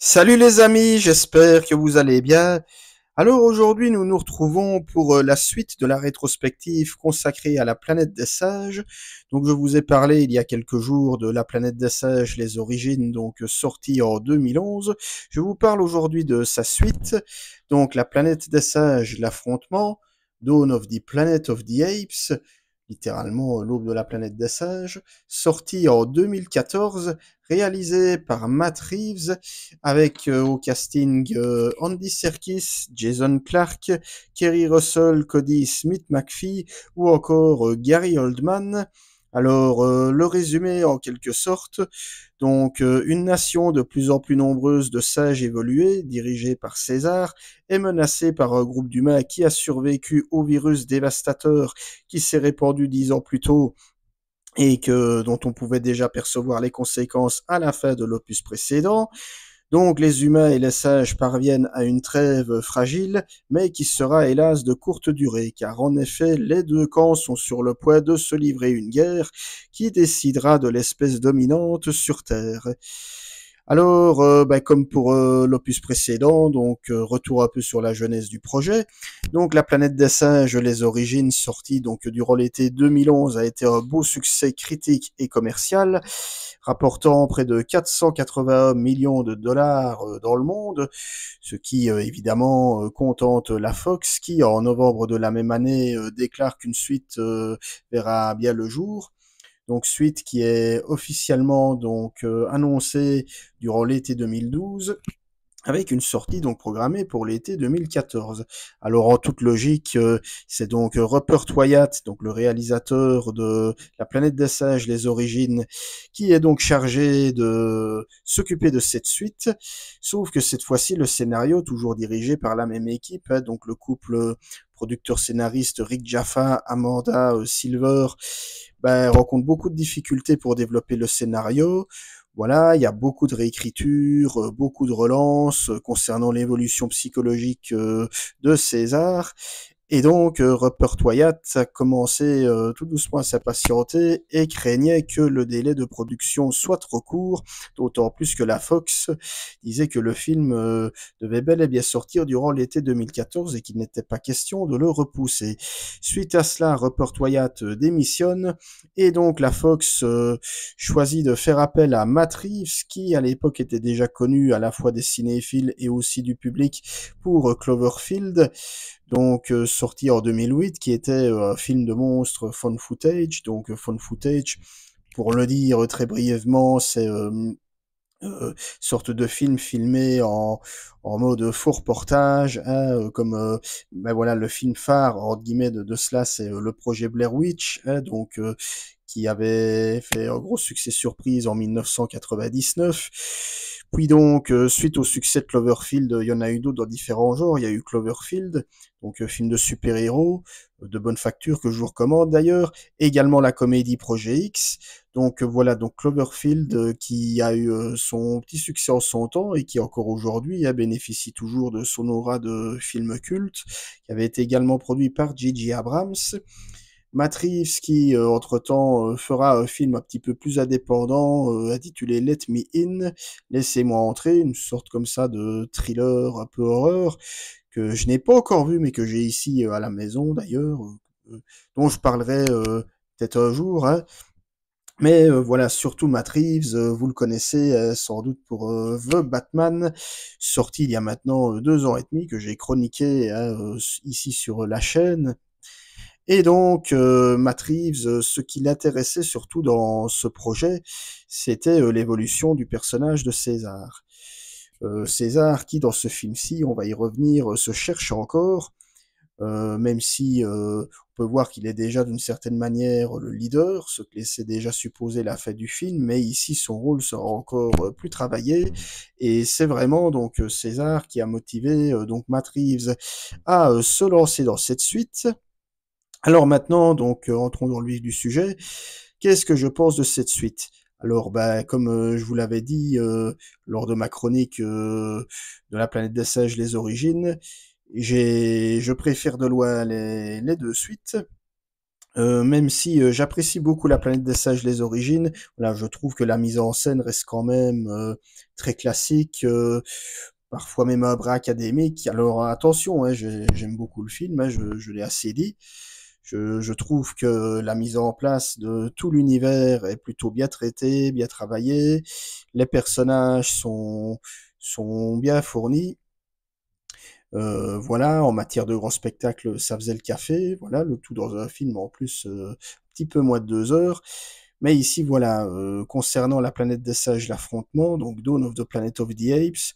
Salut les amis, j'espère que vous allez bien. Alors aujourd'hui, nous nous retrouvons pour la suite de la rétrospective consacrée à la planète des sages. Donc je vous ai parlé il y a quelques jours de la planète des sages, les origines, donc sortie en 2011. Je vous parle aujourd'hui de sa suite, donc la planète des sages, l'affrontement, Dawn of the Planet of the Apes, littéralement l'aube de la planète des sages, sorti en 2014, réalisé par Matt Reeves, avec au casting Andy Serkis, Jason Clarke, Kerry Russell, Cody Smith-McPhee ou encore Gary Oldman. Alors, le résumé en quelque sorte, donc une nation de plus en plus nombreuse de sages évolués, dirigée par César, est menacée par un groupe d'humains qui a survécu au virus dévastateur qui s'est répandu 10 ans plus tôt et dont on pouvait déjà percevoir les conséquences à la fin de l'opus précédent. Donc les humains et les sages parviennent à une trêve fragile, mais qui sera hélas de courte durée, car en effet les deux camps sont sur le point de se livrer une guerre qui décidera de l'espèce dominante sur Terre. Alors, comme pour l'opus précédent, donc retour un peu sur la jeunesse du projet. Donc, La planète des singes, les origines, sorties donc durant l'été 2011, a été un beau succès critique et commercial, rapportant près de 481 millions de dollars dans le monde, ce qui évidemment contente la Fox, qui en novembre de la même année déclare qu'une suite verra bien le jour. Donc suite qui est officiellement donc annoncée durant l'été 2012 avec une sortie donc programmée pour l'été 2014. Alors en toute logique, c'est donc Rupert Wyatt, donc le réalisateur de La planète des singes, les origines, qui est donc chargé de s'occuper de cette suite. Sauf que cette fois-ci, le scénario, toujours dirigé par la même équipe, hein, donc le couple producteur-scénariste Rick Jaffa, Amanda Silver, rencontre beaucoup de difficultés pour développer le scénario. Voilà, il y a beaucoup de réécriture, beaucoup de relances concernant l'évolution psychologique de César. Et donc, Rupert Wyatt a commencé tout doucement à s'impatienter et craignait que le délai de production soit trop court, d'autant plus que la Fox disait que le film devait bel et bien sortir durant l'été 2014 et qu'il n'était pas question de le repousser. Suite à cela, Rupert Wyatt démissionne et donc la Fox choisit de faire appel à Matt Reeves, qui à l'époque était déjà connu à la fois des cinéphiles et aussi du public pour Cloverfield, donc sorti en 2008, qui était un film de monstre found footage. Donc found footage, pour le dire très brièvement, c'est sorte de film filmé en mode faux reportage, hein, comme voilà, le film phare entre guillemets de cela, c'est le projet Blair Witch, hein, donc qui avait fait un gros succès surprise en 1999. Puis donc, suite au succès de Cloverfield, il y en a eu d'autres dans différents genres. Il y a eu Cloverfield, donc film de super-héros, de bonne facture que je vous recommande d'ailleurs. Également la comédie Projet X. Donc voilà, donc Cloverfield qui a eu son petit succès en son temps et qui encore aujourd'hui bénéficie toujours de son aura de film culte, qui avait été également produit par J.J. Abrams. Matt Reeves qui, entre-temps, fera un film un petit peu plus indépendant, intitulé Let Me In, Laissez-moi entrer, une sorte comme ça de thriller un peu horreur, que je n'ai pas encore vu, mais que j'ai ici à la maison d'ailleurs, dont je parlerai peut-être un jour, hein. Mais voilà, surtout Matt Reeves, vous le connaissez sans doute pour The Batman, sorti il y a maintenant 2 ans et demi, que j'ai chroniqué hein, ici sur la chaîne. Et donc, Matt Reeves, ce qui l'intéressait surtout dans ce projet, c'était l'évolution du personnage de César. César qui, dans ce film-ci, on va y revenir, se cherche encore, même si on peut voir qu'il est déjà d'une certaine manière le leader, ce que laissait déjà supposer la fin du film, mais ici son rôle sera encore plus travaillé, et c'est vraiment donc César qui a motivé donc Matt Reeves à se lancer dans cette suite. Alors maintenant, donc, entrons dans le vif du sujet. Qu'est-ce que je pense de cette suite? Alors, comme je vous l'avais dit lors de ma chronique de la planète des singes, les origines, je préfère de loin les deux suites. Même si j'apprécie beaucoup La Planète des Sages, les origines, voilà, je trouve que la mise en scène reste quand même très classique, parfois même un brin académique. Alors attention, hein, j'aime beaucoup le film, hein, je l'ai assez dit. Je trouve que la mise en place de tout l'univers est plutôt bien traitée, bien travaillée. Les personnages sont bien fournis. Voilà, en matière de grand spectacle, ça faisait le café, voilà, le tout dans un film en plus un petit peu moins de 2 heures. Mais ici, voilà, concernant La Planète des Sages, l'affrontement, donc Dawn of the Planet of the Apes,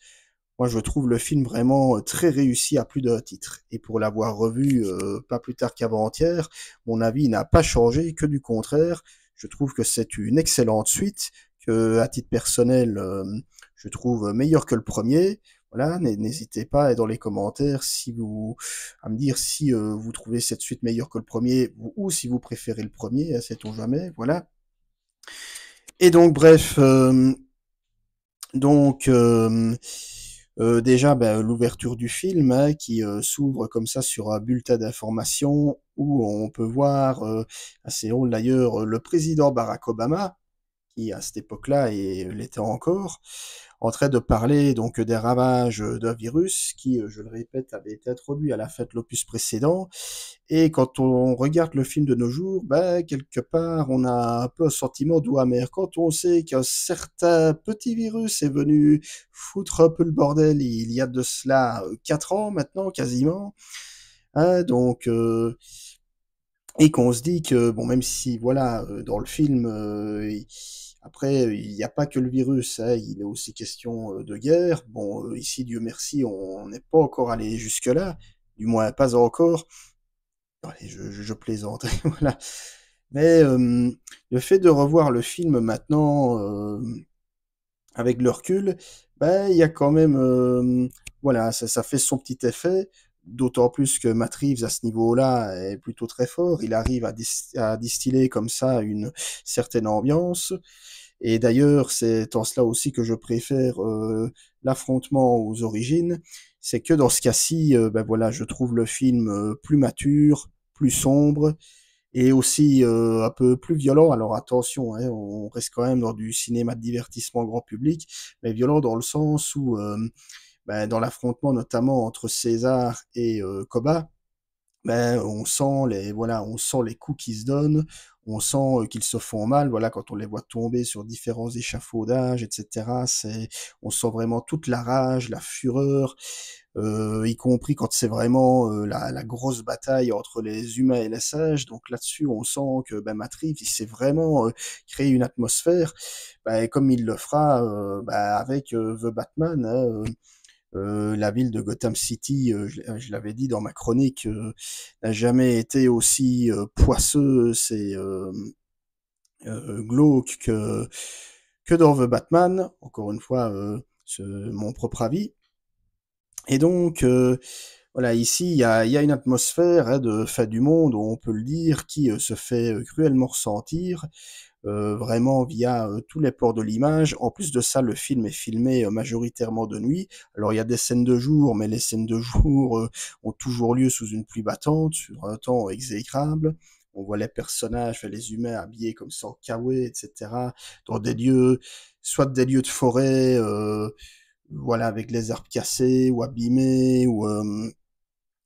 moi je trouve le film vraiment très réussi à plus d'un titre. Et pour l'avoir revu pas plus tard qu'avant-hier, mon avis n'a pas changé, que du contraire. Je trouve que c'est une excellente suite, que à titre personnel, je trouve meilleur que le premier. Voilà, n'hésitez pas dans les commentaires si vous à me dire si vous trouvez cette suite meilleure que le premier ou si vous préférez le premier, hein, sait-on jamais. Voilà. Et donc bref, donc déjà ben, l'ouverture du film hein, qui s'ouvre comme ça sur un bulletin d'information où on peut voir assez drôle d'ailleurs le président Barack Obama qui à cette époque-là et l'était encore, en train de parler donc des ravages d'un virus qui, je le répète, avait été introduit à la fin de l'opus précédent. Et quand on regarde le film de nos jours, ben, quelque part, on a un peu un sentiment doux amer. Quand on sait qu'un certain petit virus est venu foutre un peu le bordel il y a de cela 4 ans maintenant, quasiment, hein, donc et qu'on se dit que, bon, même si, voilà, dans le film, après, il n'y a pas que le virus, hein, il est aussi question de guerre. Bon, ici, Dieu merci, on n'est pas encore allé jusque-là, du moins pas encore. Allez, je plaisante, voilà. Mais le fait de revoir le film maintenant, avec le recul, bah, il y a quand même, voilà, ça fait son petit effet. D'autant plus que Matt Reeves, à ce niveau-là, est plutôt très fort. Il arrive à distiller comme ça une certaine ambiance. Et d'ailleurs, c'est en cela aussi que je préfère l'affrontement aux origines. C'est que dans ce cas-ci, ben voilà, je trouve le film plus mature, plus sombre, et aussi un peu plus violent. Alors attention, hein, on reste quand même dans du cinéma de divertissement grand public, mais violent dans le sens où, ben, dans l'affrontement notamment entre César et Koba, ben, on sent les coups qu'ils se donnent, on sent qu'ils se font mal. Voilà, quand on les voit tomber sur différents échafaudages, etc. On sent vraiment toute la rage, la fureur, y compris quand c'est vraiment la grosse bataille entre les humains et les singes. Donc là-dessus, on sent que ben, Matt Reeves, il sait vraiment créer une atmosphère, ben, comme il le fera ben, avec The Batman. Hein, la ville de Gotham City, je l'avais dit dans ma chronique, n'a jamais été aussi poisseuse et glauque que dans The Batman. Encore une fois, c'est mon propre avis. Et donc, voilà, ici, il y a une atmosphère hein, de fin du monde, on peut le dire, qui se fait cruellement ressentir, vraiment via tous les ports de l'image. En plus de ça, le film est filmé majoritairement de nuit. Alors, il y a des scènes de jour, mais les scènes de jour ont toujours lieu sous une pluie battante, sur un temps exécrable. On voit les personnages, enfin, les humains habillés comme ça en kawaii, etc., dans des lieux, soit des lieux de forêt, voilà, avec les arbres cassés ou abîmés, ou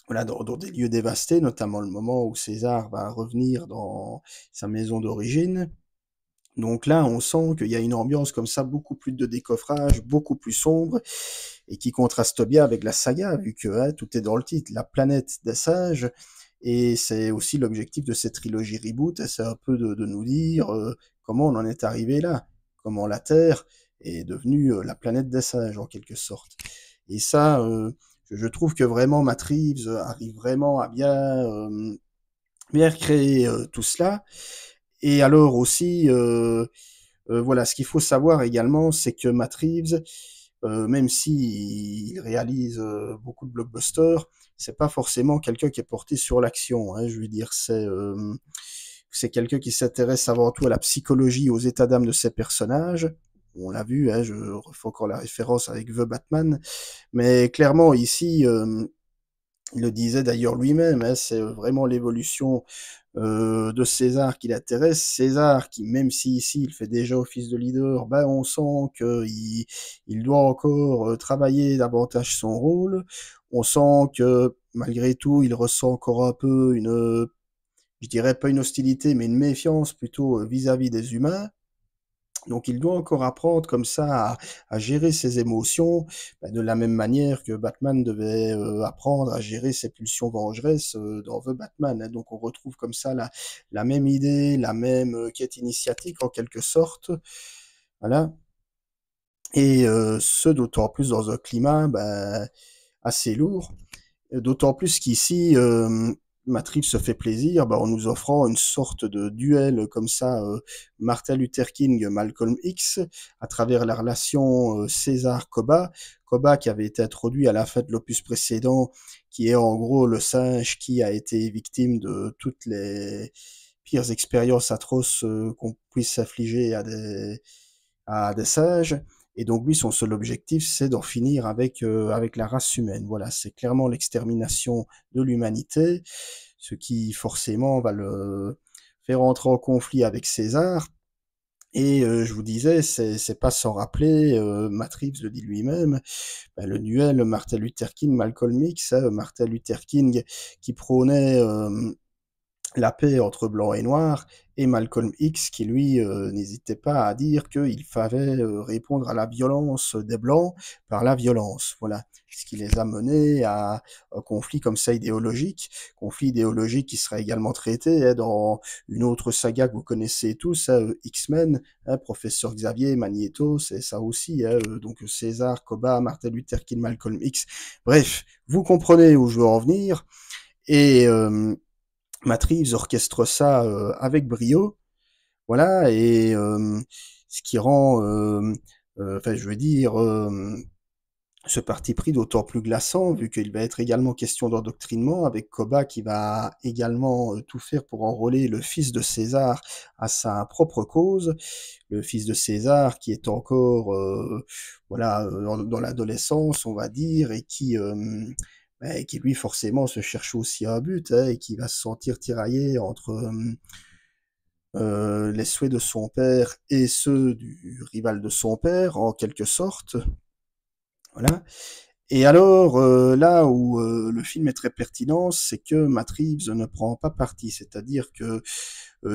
voilà, dans des lieux dévastés, notamment le moment où César va revenir dans sa maison d'origine. Donc là, on sent qu'il y a une ambiance comme ça, beaucoup plus de décoffrage, beaucoup plus sombre, et qui contraste bien avec la saga, vu que hein, tout est dans le titre, la planète des sages, et c'est aussi l'objectif de cette trilogie reboot, hein, c'est un peu de nous dire comment on en est arrivé là, comment la Terre est devenue la planète des sages, en quelque sorte. Et ça, je trouve que vraiment Matt Reeves arrive vraiment à bien recréer tout cela. Et alors aussi, voilà, ce qu'il faut savoir également, c'est que Matt Reeves, même s'il réalise beaucoup de blockbusters, c'est pas forcément quelqu'un qui est porté sur l'action. Hein, je veux dire, c'est quelqu'un qui s'intéresse avant tout à la psychologie, aux états d'âme de ses personnages. On l'a vu, hein, je refais encore la référence avec The Batman, mais clairement ici, Il le disait d'ailleurs lui-même, hein, c'est vraiment l'évolution de César qui l'intéresse. César qui, même si ici il fait déjà office de leader, ben on sent qu'il doit encore travailler davantage son rôle. On sent que malgré tout, il ressent encore un peu je dirais pas une hostilité, mais une méfiance plutôt vis-à-vis des humains. Donc il doit encore apprendre comme ça à gérer ses émotions, bah, de la même manière que Batman devait apprendre à gérer ses pulsions vengeresses dans The Batman, hein. Donc on retrouve comme ça la même idée, la même quête initiatique en quelque sorte. Voilà. Et ce d'autant plus dans un climat bah, assez lourd. D'autant plus qu'ici, Matrix se fait plaisir bah, en nous offrant une sorte de duel comme ça, Martin Luther King, Malcolm X, à travers la relation César-Koba. Koba qui avait été introduit à la fin de l'opus précédent, qui est en gros le singe qui a été victime de toutes les pires expériences atroces qu'on puisse s'affliger à des singes. Et donc lui, son seul objectif, c'est d'en finir avec la race humaine. Voilà, c'est clairement l'extermination de l'humanité, ce qui forcément va le faire entrer en conflit avec César. Et je vous disais, c'est pas sans rappeler, Matt Reeves le dit lui-même, bah, le duel Martin Luther King-Malcolm X, hein, Martin Luther King qui prônait la paix entre blanc et noir, et Malcolm X qui, lui, n'hésitait pas à dire qu'il fallait répondre à la violence des Blancs par la violence. Voilà, ce qui les a menés à un conflit comme ça idéologique qui sera également traité hein, dans une autre saga que vous connaissez tous, hein, X-Men, hein, Professeur Xavier, Magneto, c'est ça aussi, hein, donc César, Koba, Martin Luther King, Malcolm X. Bref, vous comprenez où je veux en venir, et Matt Reeves orchestre ça avec brio, voilà, et ce qui rend, enfin, je veux dire, ce parti pris d'autant plus glaçant, vu qu'il va être également question d'endoctrinement, avec Koba qui va également tout faire pour enrôler le fils de César à sa propre cause, le fils de César qui est encore, voilà, dans l'adolescence, on va dire, et bah, qui lui forcément se cherche aussi un but, hein, et qui va se sentir tiraillé entre les souhaits de son père et ceux du rival de son père, en quelque sorte. Voilà. Et alors, là où le film est très pertinent, c'est que Matt Reeves ne prend pas parti. C'est-à-dire que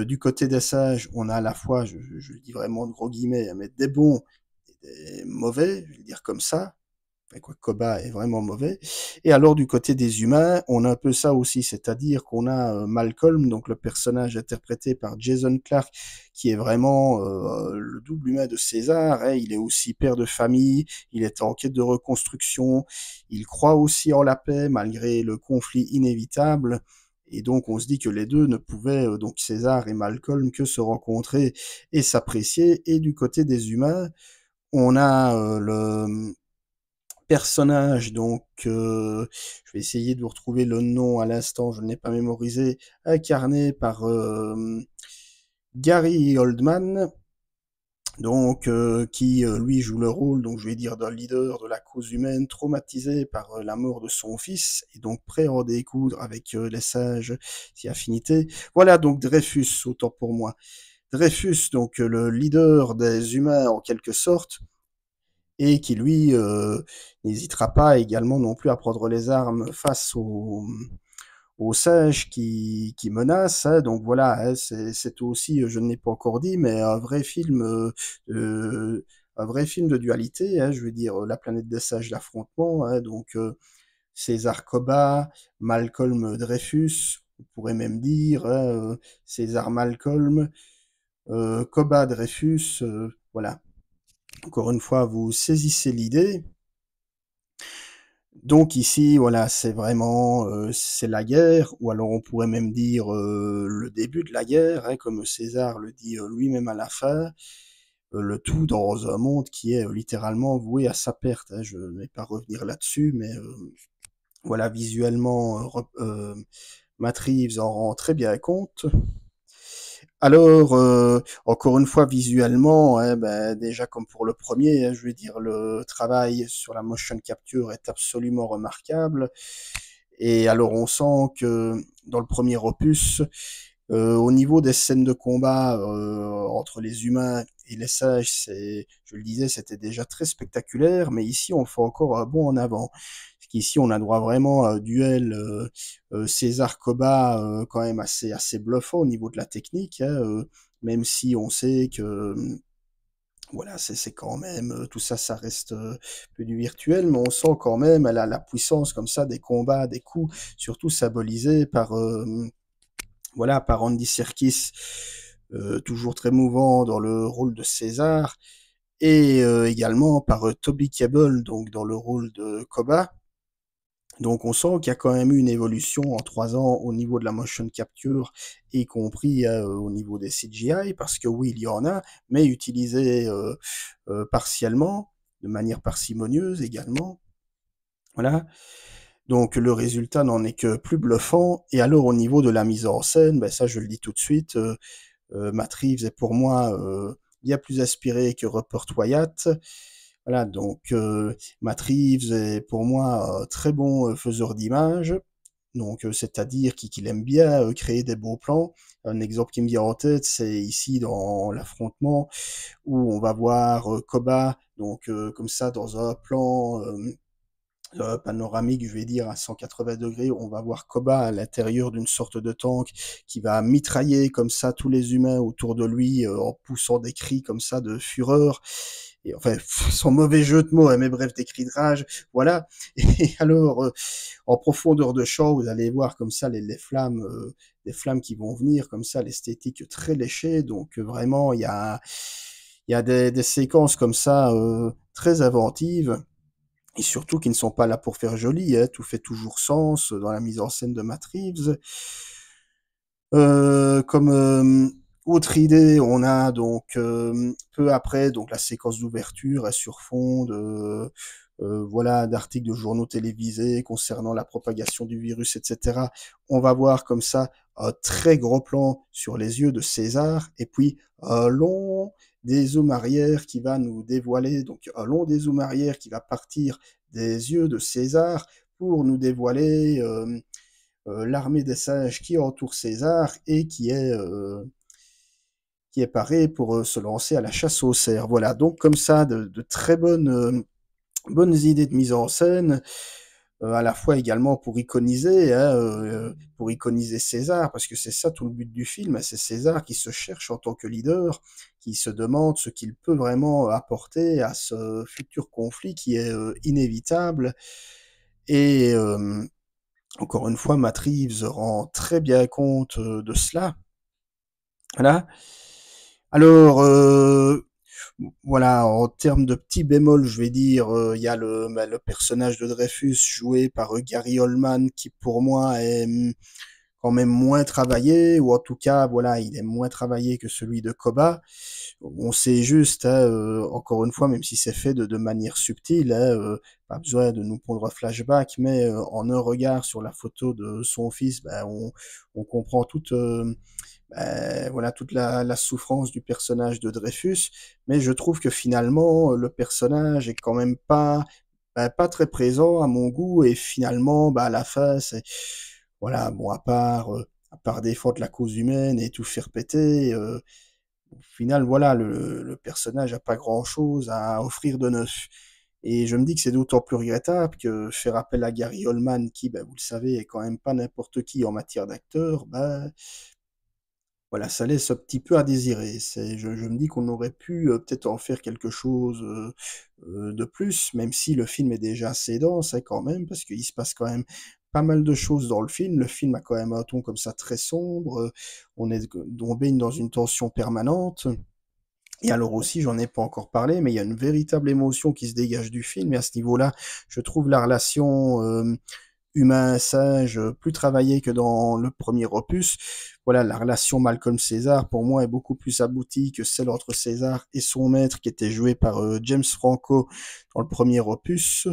du côté des sages, on a à la fois, je le dis vraiment de gros guillemets, mais des bons et des mauvais, je vais le dire comme ça. Enfin, quoi, Koba est vraiment mauvais. Et alors du côté des humains, on a un peu ça aussi, c'est-à-dire qu'on a Malcolm, donc le personnage interprété par Jason Clarke, qui est vraiment le double humain de César, hein. Il est aussi père de famille, il est en quête de reconstruction, il croit aussi en la paix malgré le conflit inévitable. Et donc on se dit que les deux ne pouvaient, donc César et Malcolm, que se rencontrer et s'apprécier. Et du côté des humains, on a le personnage, donc je vais essayer de vous retrouver le nom à l'instant, je ne l'ai pas mémorisé, incarné par Gary Oldman, donc qui lui joue le rôle, donc je vais dire d'un leader de la cause humaine traumatisé par la mort de son fils et donc prêt à en découdre avec les singes si affinité. Voilà donc Dreyfus, autant pour moi. Dreyfus, donc le leader des humains en quelque sorte, et qui lui n'hésitera pas également non plus à prendre les armes face aux singes qui menacent, hein. Donc voilà, hein, c'est aussi, je ne l'ai pas encore dit, mais un vrai film de dualité, hein, je veux dire la planète des singes, l'affrontement, hein, donc César Koba, Malcolm Dreyfus, on pourrait même dire, hein, César Malcolm, Koba Dreyfus, voilà. Encore une fois, vous saisissez l'idée. Donc ici, voilà, c'est vraiment, c'est la guerre, ou alors on pourrait même dire le début de la guerre, hein, comme César le dit lui-même à la fin. Le tout dans un monde qui est littéralement voué à sa perte, hein. Je ne vais pas revenir là-dessus, mais voilà, visuellement, Matt Reeves en rend très bien compte. Alors, encore une fois, visuellement, hein, ben, déjà comme pour le premier, hein, je veux dire, le travail sur la motion capture est absolument remarquable. Et alors on sent que dans le premier opus, au niveau des scènes de combat entre les humains et les sages, je le disais, c'était déjà très spectaculaire, mais ici on fait encore un bond en avant. Parce qu'ici on a droit vraiment à un duel César-Koba quand même assez bluffant au niveau de la technique, hein, même si on sait que voilà, c'est quand même, tout ça, ça reste peu du virtuel, mais on sent quand même la puissance comme ça des combats, des coups, surtout symbolisés par Andy Serkis, toujours très mouvant dans le rôle de César, et également par Toby Kebbell, donc dans le rôle de Koba. Donc on sent qu'il y a quand même eu une évolution en 3 ans au niveau de la motion capture, y compris au niveau des CGI, parce que oui, il y en a, mais utilisé partiellement, de manière parcimonieuse également. Voilà. Donc le résultat n'en est que plus bluffant. Et alors au niveau de la mise en scène, ben ça je le dis tout de suite, Matt Reeves est pour moi bien plus aspiré que Rupert Wyatt. Voilà, donc Matt Reeves est pour moi un très bon faiseur d'images. Donc, c'est-à-dire qu'il aime bien créer des beaux plans. Un exemple qui me vient en tête, c'est ici dans l'affrontement où on va voir Koba, donc comme ça dans un plan panoramique, je vais dire, à 180 degrés, on va voir Koba à l'intérieur d'une sorte de tank qui va mitrailler comme ça tous les humains autour de lui en poussant des cris comme ça de fureur. Et enfin, sans mauvais jeu de mots, hein, mais bref, des cris de rage, voilà. Et alors, en profondeur de champ, vous allez voir comme ça les flammes, des flammes qui vont venir, comme ça, l'esthétique très léchée. Donc vraiment, il y a des séquences comme ça très inventives et surtout qui ne sont pas là pour faire joli, hein, tout fait toujours sens dans la mise en scène de Matt Reeves. Comme autre idée, on a donc peu après donc la séquence d'ouverture sur fond de voilà d'articles de journaux télévisés concernant la propagation du virus, etc. On va voir comme ça un très gros plan sur les yeux de César et puis un long dézoom arrière qui va nous dévoiler donc un long dézoom arrière qui va partir des yeux de César pour nous dévoiler l'armée des singes qui entoure César et qui est parée pour se lancer à la chasse aux cerfs. Voilà, donc comme ça, de très bonnes idées de mise en scène, à la fois également pour iconiser César, parce que c'est ça tout le but du film, hein, c'est César qui se cherche en tant que leader, qui se demande ce qu'il peut vraiment apporter à ce futur conflit qui est inévitable. Et encore une fois, Matt Reeves rend très bien compte de cela. Voilà. Alors, voilà, en termes de petits bémols, je vais dire, il y a le personnage de Dreyfus joué par Gary Oldman qui pour moi est quand même moins travaillé, ou en tout cas, voilà, il est moins travaillé que celui de Koba. On sait juste, hein, encore une fois, même si c'est fait de manière subtile, hein, pas besoin de nous prendre un flashback, mais en un regard sur la photo de son fils, ben, on comprend voilà, toute la souffrance du personnage de Dreyfus, mais je trouve que finalement, le personnage est quand même pas très présent à mon goût, et finalement, à la fin, voilà, bon, à part défendre la cause humaine et tout faire péter, au final, voilà, le personnage a pas grand-chose à offrir de neuf. Et je me dis que c'est d'autant plus regrettable que faire appel à Gary Oldman, qui, vous le savez, est quand même pas n'importe qui en matière d'acteur, voilà, ça laisse un petit peu à désirer. Je me dis qu'on aurait pu peut-être en faire quelque chose de plus, même si le film est déjà assez dense hein, quand même, parce qu'il se passe quand même pas mal de choses dans le film. Le film a quand même un ton comme ça très sombre. On baigne dans une tension permanente. Et alors aussi, j'en ai pas encore parlé, mais il y a une véritable émotion qui se dégage du film. Et à ce niveau-là, je trouve la relation humain-singe plus travaillée que dans le premier opus. Voilà, la relation Malcolm-César, pour moi, est beaucoup plus aboutie que celle entre César et son maître, qui était joué par James Franco dans le premier opus,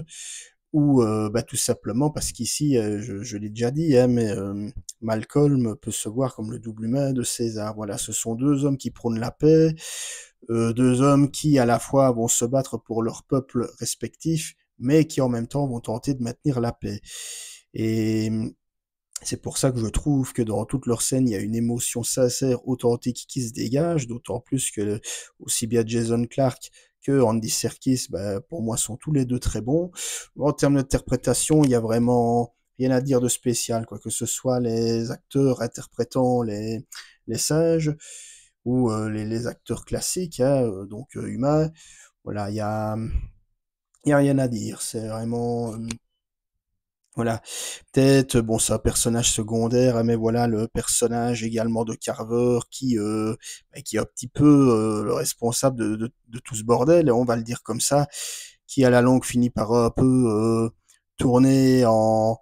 ou tout simplement parce qu'ici, je l'ai déjà dit, hein, mais Malcolm peut se voir comme le double humain de César. Voilà, ce sont deux hommes qui prônent la paix, deux hommes qui à la fois vont se battre pour leur peuple respectif, mais qui en même temps vont tenter de maintenir la paix. Et c'est pour ça que je trouve que dans toutes leurs scènes, il y a une émotion sincère, authentique qui se dégage, d'autant plus que aussi bien Jason Clarke que Andy Serkis, bah, pour moi, sont tous les deux très bons. En termes d'interprétation, il y a vraiment rien à dire de spécial, quoi, que ce soit les acteurs interprétant les singes ou les acteurs classiques, hein, donc humains. Voilà, il y a rien à dire. C'est vraiment voilà, peut-être, bon, c'est un personnage secondaire, hein, mais voilà, le personnage également de Carver qui est un petit peu le responsable de tout ce bordel, on va le dire comme ça, qui à la longue finit par un peu tourner en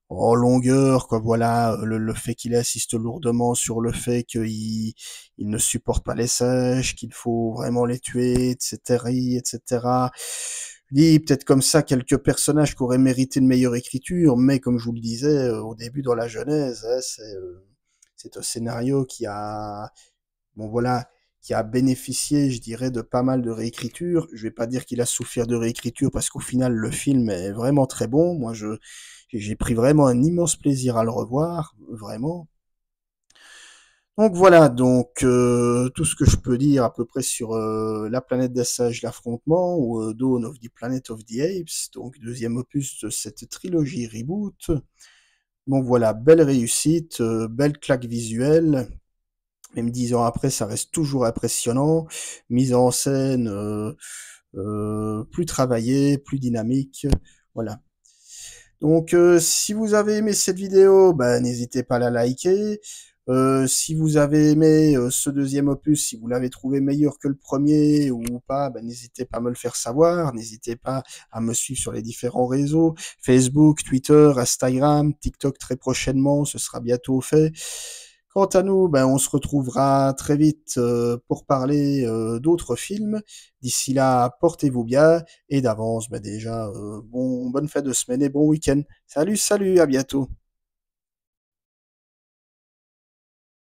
longueur, quoi, voilà, le fait qu'il insiste lourdement sur le fait il ne supporte pas les singes, qu'il faut vraiment les tuer, etc., etc. Je dis peut-être comme ça quelques personnages qui auraient mérité une meilleure écriture, mais comme je vous le disais au début dans la Genèse, hein, c'est un scénario bon voilà, qui a bénéficié, je dirais, de pas mal de réécriture. Je vais pas dire qu'il a souffert de réécriture parce qu'au final le film est vraiment très bon. Moi, j'ai pris vraiment un immense plaisir à le revoir, vraiment. Donc voilà, donc tout ce que je peux dire à peu près sur La planète des singes, l'affrontement, ou Dawn of the Planet of the Apes, donc deuxième opus de cette trilogie reboot. Donc voilà, belle réussite, belle claque visuelle. Même 10 ans après, ça reste toujours impressionnant. Mise en scène plus travaillée, plus dynamique. Voilà. Donc, si vous avez aimé cette vidéo, bah, n'hésitez pas à la liker. Si vous avez aimé ce deuxième opus, si vous l'avez trouvé meilleur que le premier ou pas, bah, n'hésitez pas à me le faire savoir. N'hésitez pas à me suivre sur les différents réseaux, Facebook, Twitter, Instagram, TikTok très prochainement, ce sera bientôt fait. Quant à nous, ben, on se retrouvera très vite pour parler d'autres films. D'ici là, portez-vous bien et d'avance, ben déjà, bonne fin de semaine et bon week-end. Salut, salut, à bientôt.